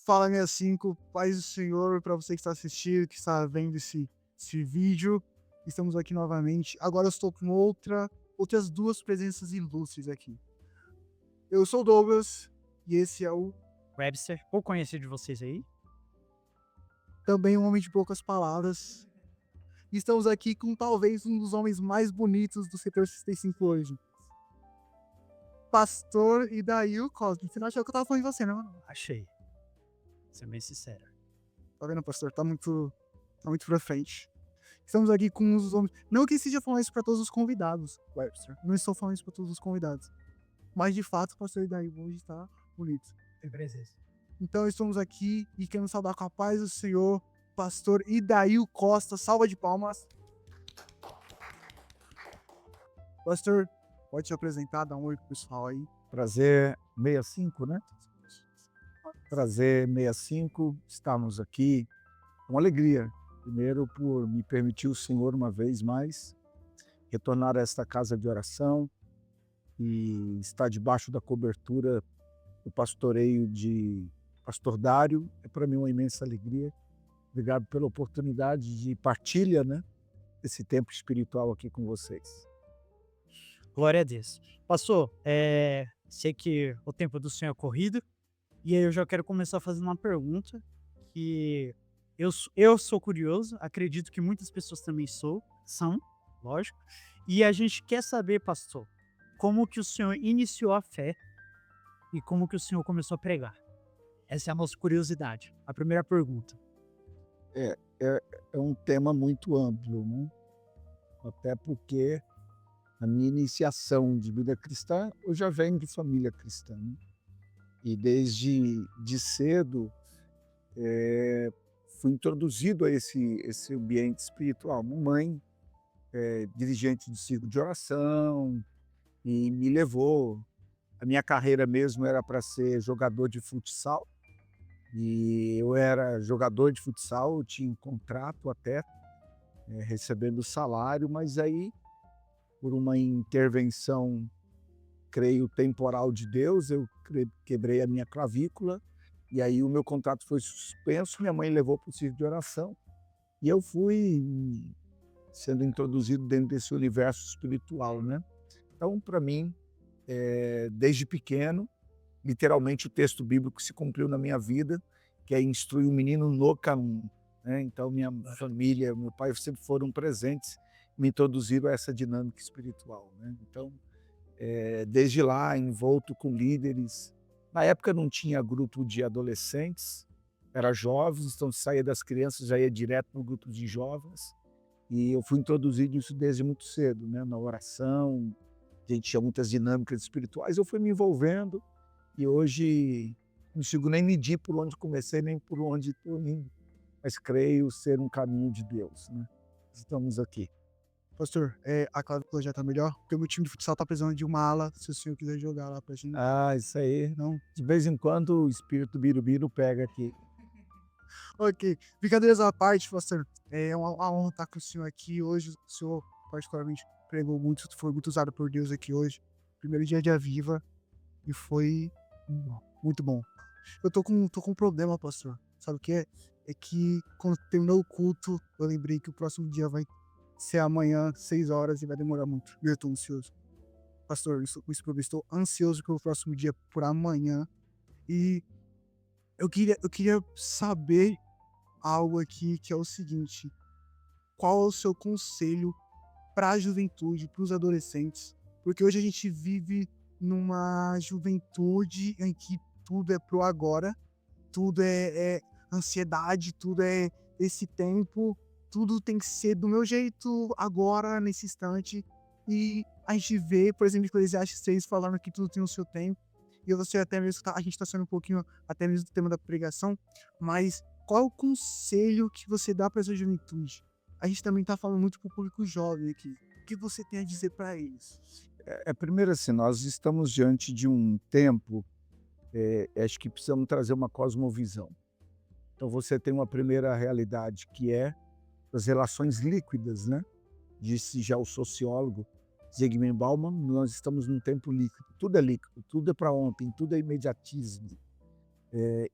Fala 65, paz do Senhor para você que está assistindo, que está vendo esse vídeo. Estamos aqui novamente. Agora eu estou com outras duas presenças ilustres aqui. Eu sou o Douglas e esse é o Webster, pouco conhecido de vocês aí. também um homem de poucas palavras. E estamos aqui com talvez um dos homens mais bonitos do setor 65 hoje. Pastor Idail Cosme. Você não achou que eu tava falando de você, não? Achei. Ser bem sincero. Tá vendo, pastor? Tá muito pra frente. Estamos aqui com uns homens. Não que esteja falando isso para todos os convidados, Webster. Não estou falando isso para todos os convidados. Mas de fato, o pastor Idaí hoje está bonito. Tem presença. Então estamos aqui e queremos saudar com a paz do Senhor, pastor Idail Costa. Salva de palmas. Pastor, pode te apresentar, dar um oi pro pessoal aí. Prazer 65, né? Prazer 65, estamos aqui. Uma alegria, primeiro por me permitir o Senhor uma vez mais retornar a esta casa de oração e estar debaixo da cobertura do pastoreio de Pastor Dário. É para mim uma imensa alegria. Obrigado pela oportunidade de partilha, né, desse tempo espiritual aqui com vocês. Glória a Deus. Pastor, sei que o tempo do senhor é corrido, e aí eu já quero começar fazendo uma pergunta que eu sou curioso, acredito que muitas pessoas também são, lógico, e a gente quer saber, pastor, como que o senhor iniciou a fé e como que o senhor começou a pregar. Essa é a nossa curiosidade. A primeira pergunta. É um tema muito amplo, né? Até porque a minha iniciação de vida cristã, eu já venho de família cristã, né? E desde de cedo fui introduzido a esse ambiente espiritual. Mamãe dirigente do círculo de oração e me levou. A minha carreira mesmo era para ser jogador de futsal e eu era jogador de futsal, eu tinha um contrato até, recebendo salário, mas aí por uma intervenção, creio, temporal de Deus, eu quebrei a minha clavícula, e aí o meu contrato foi suspenso, minha mãe levou para o círculo de oração, e eu fui sendo introduzido dentro desse universo espiritual, né? Então, para mim, desde pequeno, literalmente o texto bíblico se cumpriu na minha vida, que é instruir o menino no caminho, né? Então, minha família, meu pai sempre foram presentes, me introduziram a essa dinâmica espiritual, né? Então, desde lá, envolto com líderes. Na época não tinha grupo de adolescentes, era jovens, então saía das crianças, já ia direto no grupo de jovens. E eu fui introduzido isso desde muito cedo, né? Na oração, a gente tinha muitas dinâmicas espirituais, eu fui me envolvendo e hoje não consigo nem medir por onde comecei, nem por onde estou indo, mas creio ser um caminho de Deus, né? Estamos aqui. Pastor, a clavícula já tá melhor? Porque o meu time de futsal tá precisando de uma ala, se o senhor quiser jogar lá pra gente. Ah, isso aí. Não? De vez em quando o espírito birubiru pega aqui. Ok. Brincadeiras à parte, pastor. É uma honra estar com o senhor aqui hoje. O senhor, particularmente, pregou muito, foi muito usado por Deus aqui hoje. Primeiro dia de Aviva. E foi muito bom. Eu tô com um problema, pastor. Sabe o que é? É que quando terminou o culto, eu lembrei que o próximo dia vai ser amanhã, 6 horas, e vai demorar muito. E eu tô ansioso. Pastor, isso eu estou ansioso pelo próximo dia, por amanhã. E eu queria saber algo aqui que é o seguinte: qual é o seu conselho para a juventude, para os adolescentes? Porque hoje a gente vive numa juventude em que tudo é pro agora, tudo é ansiedade, tudo é esse tempo, tudo tem que ser do meu jeito agora, nesse instante. E a gente vê, por exemplo, Eclesiastes 6 falando que tudo tem o seu tempo. E você até mesmo, a gente está sendo um pouquinho até mesmo do tema da pregação, mas qual é o conselho que você dá para essa juventude? A gente também está falando muito para o público jovem aqui. O que você tem a dizer para eles? Primeiro assim, nós estamos diante de um tempo, acho que precisamos trazer uma cosmovisão. Então você tem uma primeira realidade que é as relações líquidas, né? Disse já o sociólogo Zygmunt Bauman, nós estamos num tempo líquido, tudo é para ontem, tudo é imediatismo.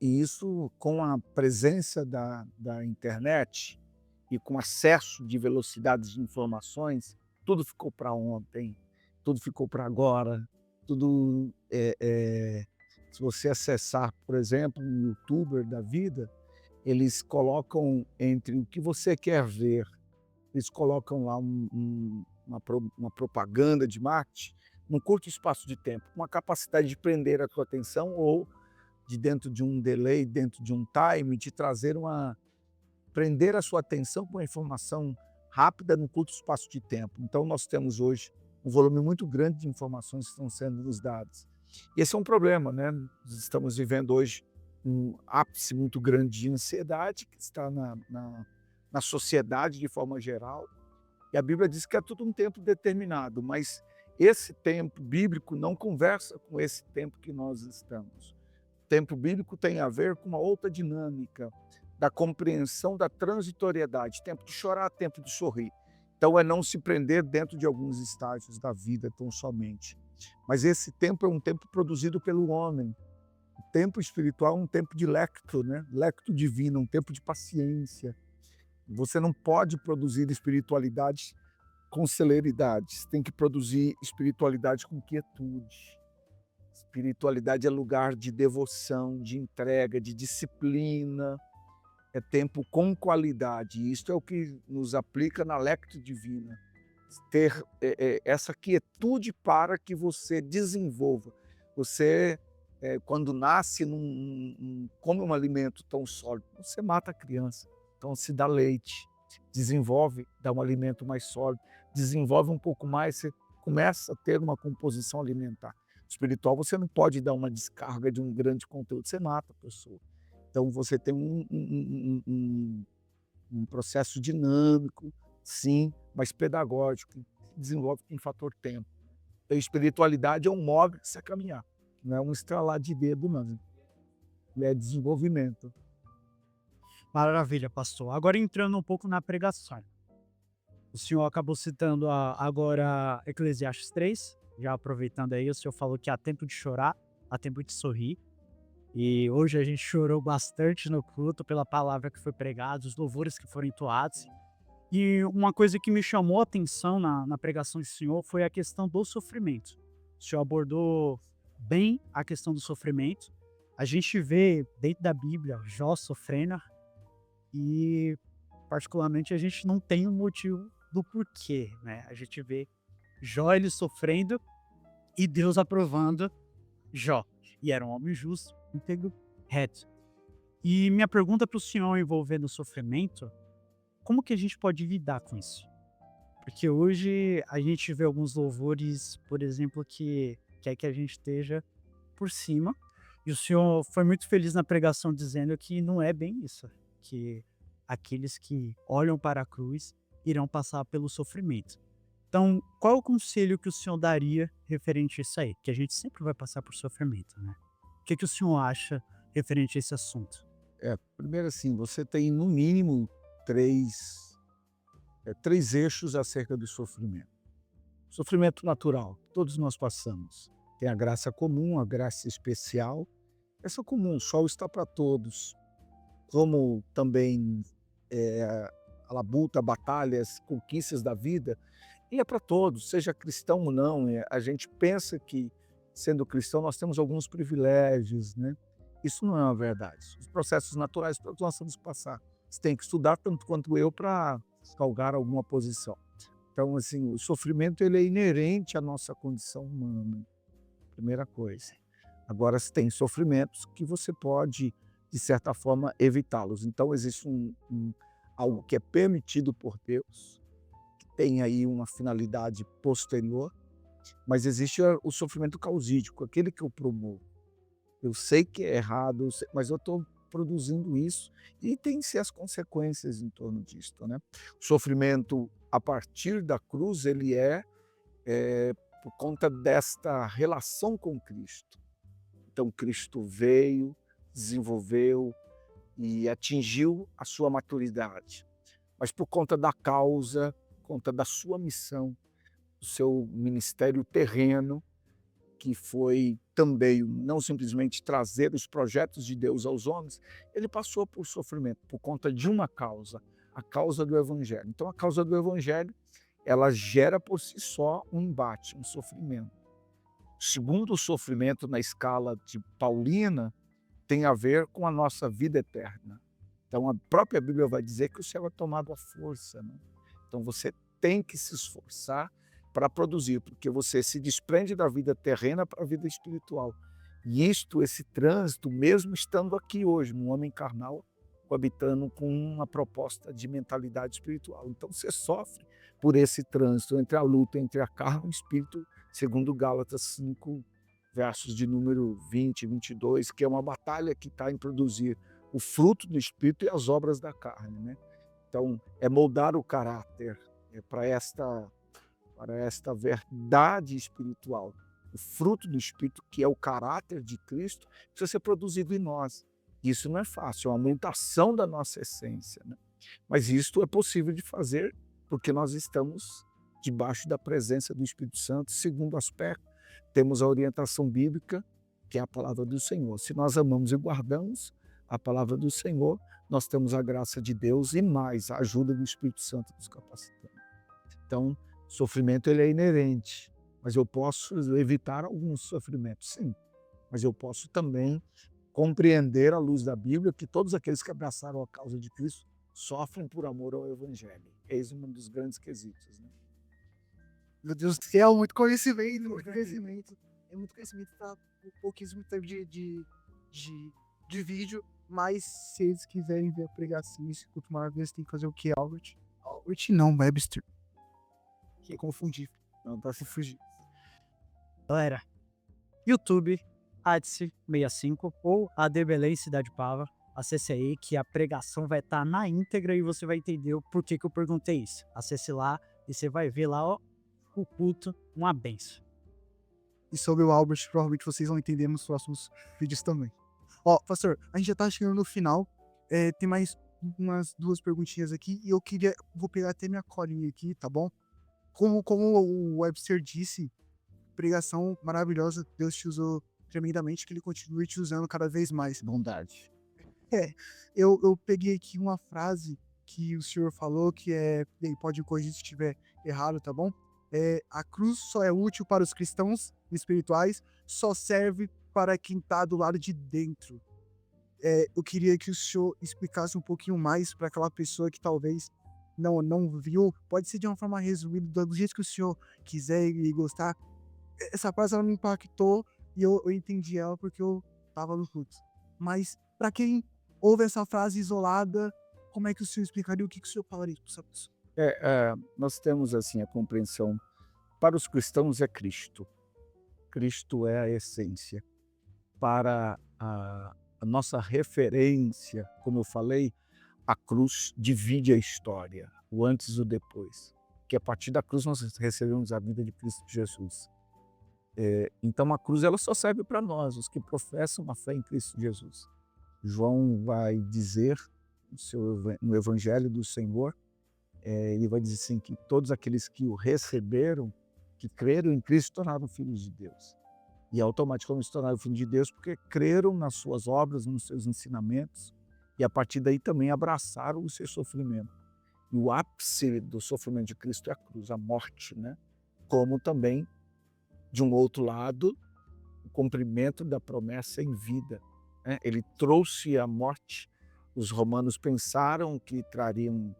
E isso, com a presença da internet e com acesso de velocidades de informações, tudo ficou para ontem, tudo ficou para agora, tudo, se você acessar, por exemplo, um youtuber da vida, eles colocam entre o que você quer ver, eles colocam lá uma propaganda de marketing num curto espaço de tempo, uma capacidade de prender a tua atenção ou de dentro de um delay, dentro de um time, de trazer prender a sua atenção com uma informação rápida num curto espaço de tempo. Então nós temos hoje um volume muito grande de informações que estão sendo nos dadas. E esse é um problema, né? Nós estamos vivendo hoje um ápice muito grande de ansiedade que está na sociedade de forma geral. E a Bíblia diz que é tudo um tempo determinado, mas esse tempo bíblico não conversa com esse tempo que nós estamos. O tempo bíblico tem a ver com uma outra dinâmica, da compreensão da transitoriedade, tempo de chorar, tempo de sorrir. Então é não se prender dentro de alguns estágios da vida tão somente. Mas esse tempo é um tempo produzido pelo homem. O tempo espiritual é um tempo de lecto, né? Lecto divino, um tempo de paciência. Você não pode produzir espiritualidade com celeridade, você tem que produzir espiritualidade com quietude. Espiritualidade é lugar de devoção, de entrega, de disciplina, é tempo com qualidade. E isso é o que nos aplica na lectio divina. Ter essa quietude para que você desenvolva. Você, quando nasce, não come um alimento tão sólido, você mata a criança. Então se dá leite, desenvolve, dá um alimento mais sólido, desenvolve um pouco mais, você começa a ter uma composição alimentar. Espiritual, você não pode dar uma descarga de um grande conteúdo, você mata a pessoa. Então você tem um processo dinâmico, sim, mas pedagógico, que se desenvolve com o fator tempo. Então, a espiritualidade é um modo de você caminhar, não é um estralar de dedo, não. É desenvolvimento. Maravilha, pastor. Agora entrando um pouco na pregação. O senhor acabou citando agora Eclesiastes 3, já aproveitando aí, o senhor falou que há tempo de chorar, há tempo de sorrir. E hoje a gente chorou bastante no culto pela palavra que foi pregada, os louvores que foram entoados. E uma coisa que me chamou a atenção na pregação do senhor foi a questão do sofrimento. O senhor abordou bem a questão do sofrimento. A gente vê dentro da Bíblia Jó sofrendo e, particularmente, a gente não tem um motivo do porquê, né? A gente vê Jó ele sofrendo e Deus aprovando Jó. E era um homem justo, íntegro, reto. E minha pergunta para o senhor envolvendo o sofrimento, como que a gente pode lidar com isso? Porque hoje a gente vê alguns louvores, por exemplo, que quer que a gente esteja por cima. E o senhor foi muito feliz na pregação dizendo que não é bem isso. Que aqueles que olham para a cruz irão passar pelo sofrimento. Então, qual é o conselho que o senhor daria referente a isso aí? Que a gente sempre vai passar por sofrimento, né? O que o senhor acha referente a esse assunto? Primeiro assim, você tem no mínimo três eixos acerca do sofrimento. Sofrimento natural, todos nós passamos. Tem a graça comum, a graça especial. Essa comum, o sol está para todos. Como também a labuta, batalhas, conquistas da vida, e é para todos, seja cristão ou não. A gente pensa que, sendo cristão, nós temos alguns privilégios, né? Isso não é uma verdade. Os processos naturais todos nós temos que passar. Você tem que estudar tanto quanto eu para galgar alguma posição. Então, assim, o sofrimento ele é inerente à nossa condição humana, primeira coisa. Agora, se tem sofrimentos que você pode, de certa forma, evitá-los. Então, existe algo que é permitido por Deus, que tem aí uma finalidade posterior, mas existe o sofrimento causídico, aquele que eu promovo. Eu sei que é errado, mas eu estou produzindo isso e tem-se as consequências em torno disso, né? O sofrimento a partir da cruz, ele é por conta desta relação com Cristo. Então, Cristo veio, desenvolveu e atingiu a sua maturidade. Mas por conta da causa, por conta da sua missão, do seu ministério terreno, que foi também não simplesmente trazer os projetos de Deus aos homens, ele passou por sofrimento por conta de uma causa, a causa do evangelho. Então a causa do evangelho, ela gera por si só um embate, um sofrimento. Segundo o sofrimento na escala de Paulina, tem a ver com a nossa vida eterna. Então a própria Bíblia vai dizer que o céu é tomado à força, né? Então você tem que se esforçar para produzir, porque você se desprende da vida terrena para a vida espiritual. E esse trânsito, mesmo estando aqui hoje, um homem carnal, coabitando com uma proposta de mentalidade espiritual. Então você sofre por esse trânsito entre a luta entre a carne e o espírito, segundo Gálatas 5, versos de número 20 e 22, que é uma batalha que está em produzir o fruto do espírito e as obras da carne, né? Então, é moldar o caráter para esta verdade espiritual. O fruto do Espírito, que é o caráter de Cristo, precisa ser produzido em nós. Isso não é fácil, é uma mutação da nossa essência, né? Mas isto é possível de fazer porque nós estamos debaixo da presença do Espírito Santo. Segundo aspecto, temos a orientação bíblica, que é a palavra do Senhor. Se nós amamos e guardamos a palavra do Senhor, nós temos a graça de Deus e mais a ajuda do Espírito Santo nos capacitando. Então, o sofrimento ele é inerente, mas eu posso evitar alguns sofrimentos, sim. Mas eu posso também compreender à luz da Bíblia que todos aqueles que abraçaram a causa de Cristo sofrem por amor ao Evangelho. Eis um dos grandes quesitos, né? Meu Deus do céu, muito conhecimento, muito conhecimento. É muito conhecimento para pouquíssimo tempo de vídeo. Mas se eles quiserem ver a pregação, esse culto maravilhoso, tem que fazer o que, Albert? Albert não, Webster. Que confundi. Não, tá se fugindo. Galera, YouTube, ADSE65 ou AD Belém Cidade Pava. Acesse aí que a pregação vai estar na íntegra e você vai entender o porquê que eu perguntei isso. Acesse lá e você vai ver lá, ó, o culto, uma benção. E sobre o Albert, provavelmente vocês vão entender nos próximos vídeos também. Ó, pastor, a gente já tá chegando no final. Tem mais umas 2 perguntinhas aqui e vou pegar até minha colinha aqui, tá bom? Como o Webster disse, pregação maravilhosa, Deus te usou tremendamente, que ele continue te usando cada vez mais. Bondade. Eu peguei aqui uma frase que o senhor falou, que pode corrigir se estiver errado, tá bom? A cruz só é útil para os cristãos espirituais, só serve para quem está do lado de dentro. Eu queria que o senhor explicasse um pouquinho mais para aquela pessoa que talvez não viu, pode ser de uma forma resumida, do jeito que o senhor quiser e gostar. Essa frase ela me impactou e eu entendi ela porque eu estava no culto. Mas para quem ouve essa frase isolada, como é que o senhor explicaria, o que o senhor falaria para essa pessoa? Nós temos assim a compreensão, para os cristãos é Cristo. Cristo é a essência. Para a nossa referência, como eu falei, a cruz divide a história, o antes e o depois. Que a partir da cruz nós recebemos a vida de Cristo Jesus. Então a cruz ela só serve para nós, os que professam a fé em Cristo Jesus. João vai dizer no Evangelho do Senhor, ele vai dizer assim, que todos aqueles que o receberam, que creram em Cristo, tornaram filhos de Deus. E automaticamente se tornaram filhos de Deus porque creram nas suas obras, nos seus ensinamentos, e a partir daí também abraçaram o seu sofrimento. E o ápice do sofrimento de Cristo é a cruz, a morte, né? Como também, de um outro lado, o cumprimento da promessa em vida, né? Ele trouxe a morte. Os romanos pensaram que trariam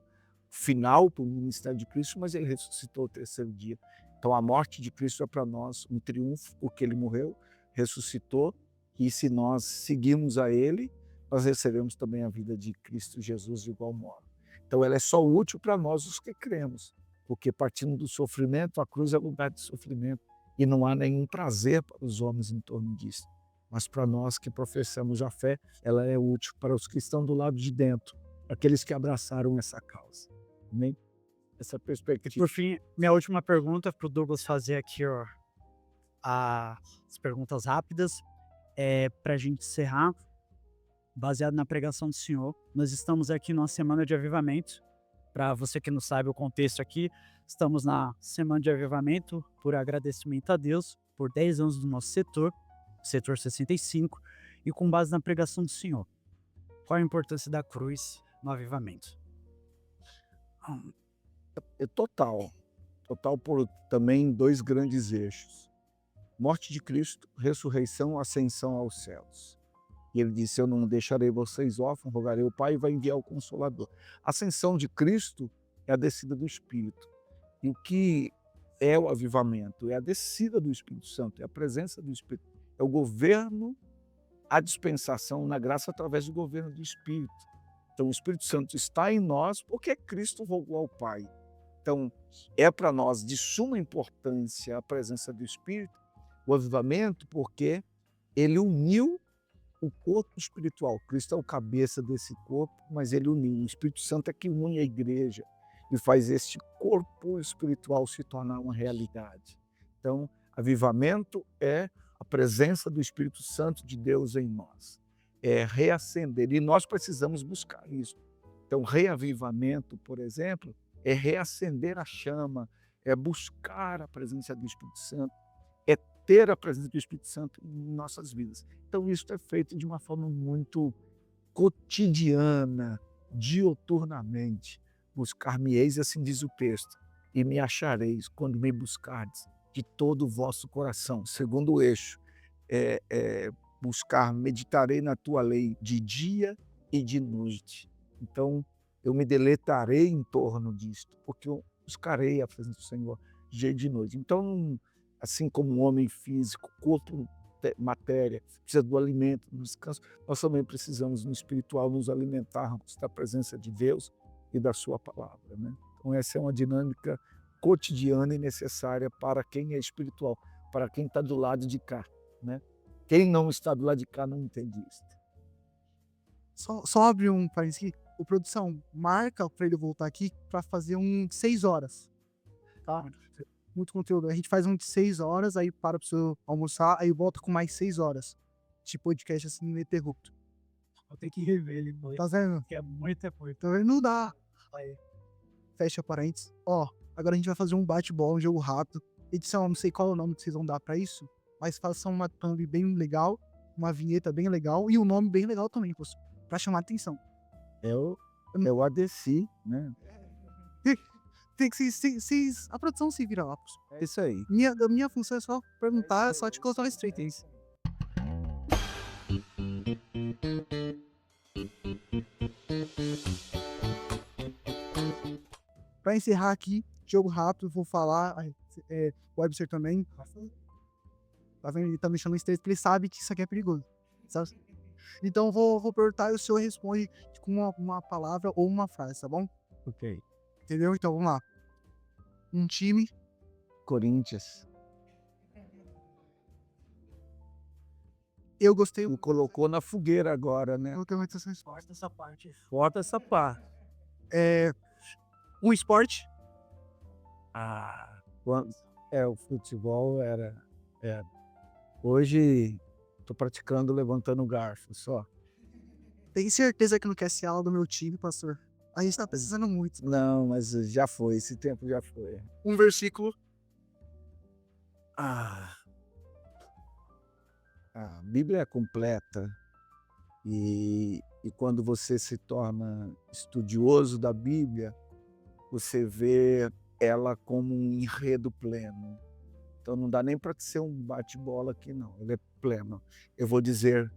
final para o ministério de Cristo, mas ele ressuscitou ao 3º dia. Então a morte de Cristo é para nós um triunfo, porque ele morreu, ressuscitou, e se nós seguirmos a ele, nós recebemos também a vida de Cristo Jesus de igual modo. Então ela é só útil para nós os que cremos, porque partindo do sofrimento, a cruz é lugar de sofrimento, e não há nenhum prazer para os homens em torno disso. Mas para nós que professamos a fé, ela é útil para os que estão do lado de dentro, aqueles que abraçaram essa causa. Amém? Essa perspectiva. Por fim, minha última pergunta para o Douglas fazer aqui, ó, as perguntas rápidas, para a gente encerrar, baseado na pregação do Senhor. Nós estamos aqui numa semana de avivamento. Para você que não sabe o contexto aqui, estamos na semana de avivamento por agradecimento a Deus por 10 anos do nosso setor. setor 65, e com base na pregação do Senhor. Qual a importância da cruz no avivamento? É total. Total por também 2 grandes eixos. Morte de Cristo, ressurreição, ascensão aos céus. E ele disse, eu não deixarei vocês órfãos, rogarei ao Pai e vai enviar o Consolador. A ascensão de Cristo é a descida do Espírito. E o que é o avivamento? É a descida do Espírito Santo, é a presença do Espírito. É o governo, a dispensação na graça através do governo do Espírito. Então o Espírito Santo está em nós porque Cristo rogou ao Pai. Então é para nós de suma importância a presença do Espírito, o avivamento, porque ele uniu o corpo espiritual. Cristo é o cabeça desse corpo, mas ele uniu. O Espírito Santo é que une a igreja e faz este corpo espiritual se tornar uma realidade. Então, avivamento é a presença do Espírito Santo de Deus em nós. É reacender, e nós precisamos buscar isso. Então, reavivamento, por exemplo, é reacender a chama, é buscar a presença do Espírito Santo, é ter a presença do Espírito Santo em nossas vidas. Então, isso é feito de uma forma muito cotidiana, dioturnamente. Buscar-me-eis, assim diz o texto, e me achareis quando me buscardes de todo o vosso coração. Segundo o eixo, buscar, meditarei na tua lei de dia e de noite. Então, eu me deletarei em torno disto, porque eu buscarei a presença do Senhor de dia e de noite. Então, assim como um homem físico, corpo, matéria, precisa do alimento, do descanso, nós também precisamos no espiritual nos alimentarmos da presença de Deus e da sua palavra, né? Então essa é uma dinâmica cotidiana e necessária para quem é espiritual, para quem está do lado de cá, né? Quem não está do lado de cá não entende isso. Só abrir um parênteses aqui. O produção, marca para ele voltar aqui para fazer um 6 horas. Tá? Muito conteúdo. A gente faz um de 6 horas, aí para o senhor almoçar, aí volta com mais 6 horas. Tipo podcast assim, ininterrupto. Vou ter que rever ele, Tá vendo? que é muita coisa. Tá vendo? Não dá. Aí. Fecha parênteses. Ó, agora a gente vai fazer um bate-bola, um jogo rápido. Edição, não sei qual é o nome que vocês vão dar pra isso, mas façam uma thumb bem legal, uma vinheta bem legal e um nome bem legal também, pra chamar atenção. É o ADC, né? Tem que a produção se vira lá. É isso aí. A minha função é só perguntar, é só te colocar straight, é isso. Pra encerrar aqui, jogo rápido, vou falar, o Webster também. Tá vendo? Ele tá mexendo no straight porque ele sabe que isso aqui é perigoso. Sabe? Então vou perguntar e o senhor responde com uma palavra ou uma frase, tá bom? Ok. Entendeu? Então vamos lá. Um time. Corinthians. Eu gostei. Me colocou na fogueira agora, né? Eu tenho muita sensação. Corta essa parte. Corta essa parte. Um esporte. O futebol era. Hoje tô praticando levantando o garfo só. Tem certeza que não quer ser aula do meu time, pastor? A gente tá precisando muito. Não, mas já foi, esse tempo já foi. Um versículo. A Bíblia é completa e quando você se torna estudioso da Bíblia, você vê ela como um enredo pleno. Então não dá nem para ser um bate-bola aqui não, ela é plena. Eu vou dizer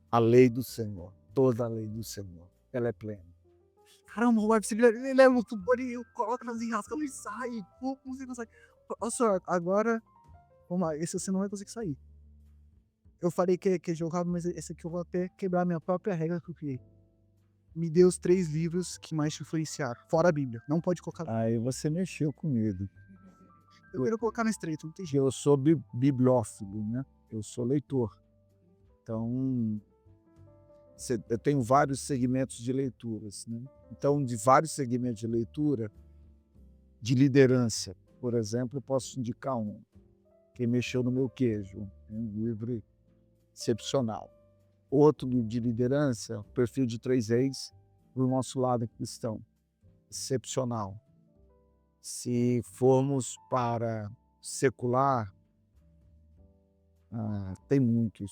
a lei do Senhor, toda a lei do Senhor, ela é plena. Caramba, o Webster, ele é muito bom, ele coloca nas enrascas e sai. Como você consegue? Ó, senhor, agora, vamos lá, esse você não vai conseguir sair. Eu falei que é jogado, mas esse aqui eu vou até quebrar a minha própria regra que eu criei. Me dê os 3 livros que mais te influenciaram, fora a Bíblia. Não pode colocar. Aí você mexeu comigo. Eu quero colocar no estreito, não tem jeito. Eu sou bibliófilo, né? Eu sou leitor. Então, eu tenho vários segmentos de leituras, né? Então, de vários segmentos de leitura, de liderança, por exemplo, eu posso indicar um. Quem mexeu no meu queijo, um livro excepcional. Outro de liderança, o Perfil de 3 Reis, do nosso lado cristão, excepcional. Se formos para secular, Tem muitos,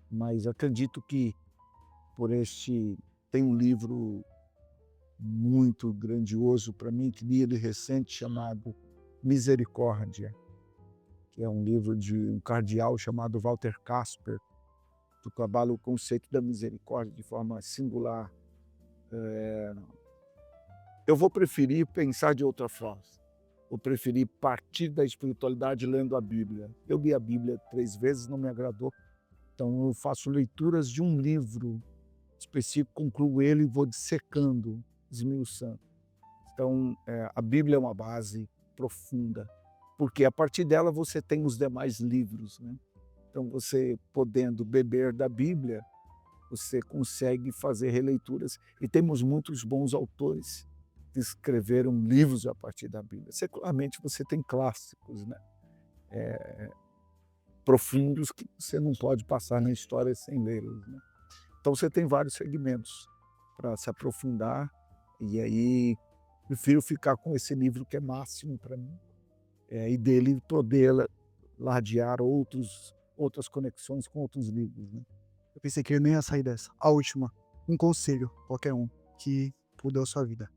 mas acredito que tem um livro muito grandioso para mim, que li ele recente, chamado Misericórdia, que é um livro de um cardeal chamado Walter Casper, que trabalha o conceito da misericórdia de forma singular. Eu vou preferir pensar de outra forma. Vou preferir partir da espiritualidade lendo a Bíblia. Eu li a Bíblia 3 vezes, não me agradou. Então eu faço leituras de um livro específico, concluo ele e vou dissecando, esmiuçando. Então a Bíblia é uma base profunda, porque a partir dela você tem os demais livros, né? Então você, podendo beber da Bíblia, você consegue fazer releituras. E temos muitos bons autores que escreveram livros a partir da Bíblia. Secularmente você tem clássicos, né? Profundos, que você não pode passar na história sem lê-los, né? Então você tem vários segmentos para se aprofundar, e aí prefiro ficar com esse livro que é máximo para mim, e dele poder ladear outras conexões com outros livros, né? Eu pensei que eu nem ia sair dessa. A última, um conselho, qualquer um, que mudou a sua vida.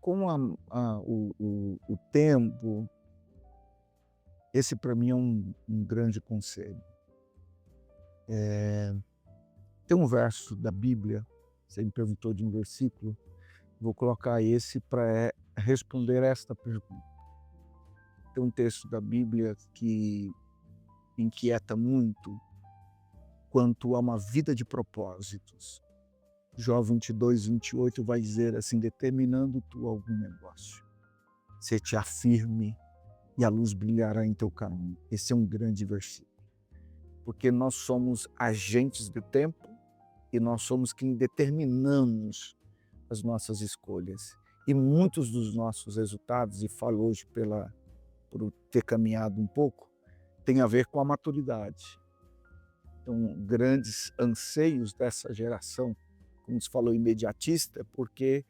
Com o tempo, esse para mim é um grande conselho. Tem um verso da Bíblia, você me perguntou de um versículo, vou colocar esse para responder esta pergunta. Tem um texto da Bíblia que inquieta muito quanto a uma vida de propósitos. Jó 22, 28 vai dizer assim: determinando tu algum negócio, se te afirme e a luz brilhará em teu caminho. Esse é um grande versículo, porque nós somos agentes do tempo e nós somos quem determinamos as nossas escolhas. E muitos dos nossos resultados, e falo hoje por ter caminhado um pouco, tem a ver com a maturidade. Então, grandes anseios dessa geração, como se falou, imediatista, porque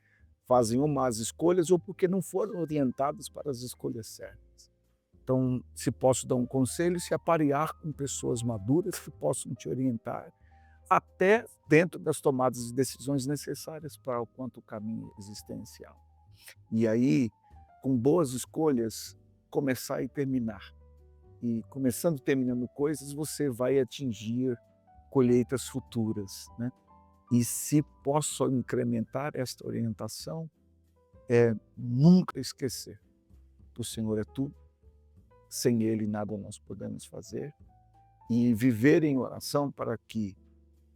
fazem ou más escolhas ou porque não foram orientados para as escolhas certas. Então, se posso dar um conselho, se aparear com pessoas maduras que possam te orientar, até dentro das tomadas de decisões necessárias para o quanto o caminho existencial. E aí, com boas escolhas, começar e terminar. E começando e terminando coisas, você vai atingir colheitas futuras, né? E se posso incrementar esta orientação, nunca esquecer que o Senhor é tudo, sem Ele nada nós podemos fazer, e viver em oração para que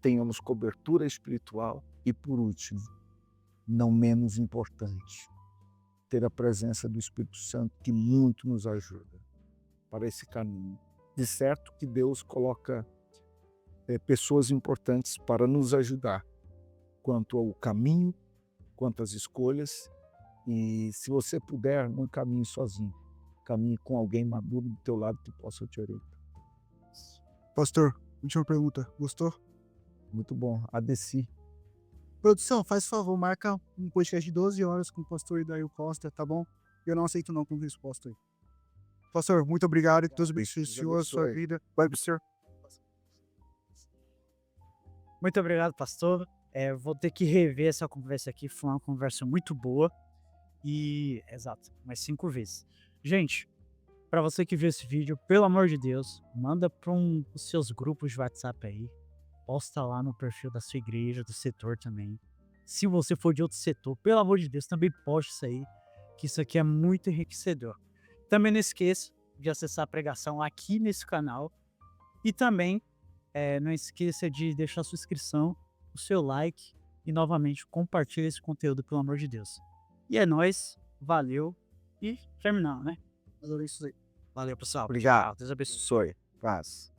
tenhamos cobertura espiritual e, por último, não menos importante, ter a presença do Espírito Santo, que muito nos ajuda para esse caminho. De certo que Deus coloca pessoas importantes para nos ajudar quanto ao caminho, quanto às escolhas, e se você puder, não caminhe sozinho, caminhe com alguém maduro do teu lado que possa te orientar. Pastor, última pergunta, gostou? Muito bom, Adeci. Produção, faz favor, marca um podcast de 12 horas com o pastor Idail Costa, tá bom? Eu não aceito não com resposta aí. Pastor, muito obrigado, e que Deus abençoe o senhor, a sua vida. Vai pro senhor. Muito obrigado, pastor. Vou ter que rever essa conversa aqui, foi uma conversa muito boa. E, exato, mais 5 vezes. Gente, para você que viu esse vídeo, pelo amor de Deus, manda para os seus grupos de WhatsApp aí. Posta lá no perfil da sua igreja, do setor também. Se você for de outro setor, pelo amor de Deus, também poste isso aí, que isso aqui é muito enriquecedor. Também não esqueça de acessar a pregação aqui nesse canal. E também não esqueça de deixar sua inscrição, o seu like e novamente compartilhe esse conteúdo, pelo amor de Deus. E é nóis, valeu e terminamos, né? Valeu, pessoal. Obrigado. Deus abençoe. Paz.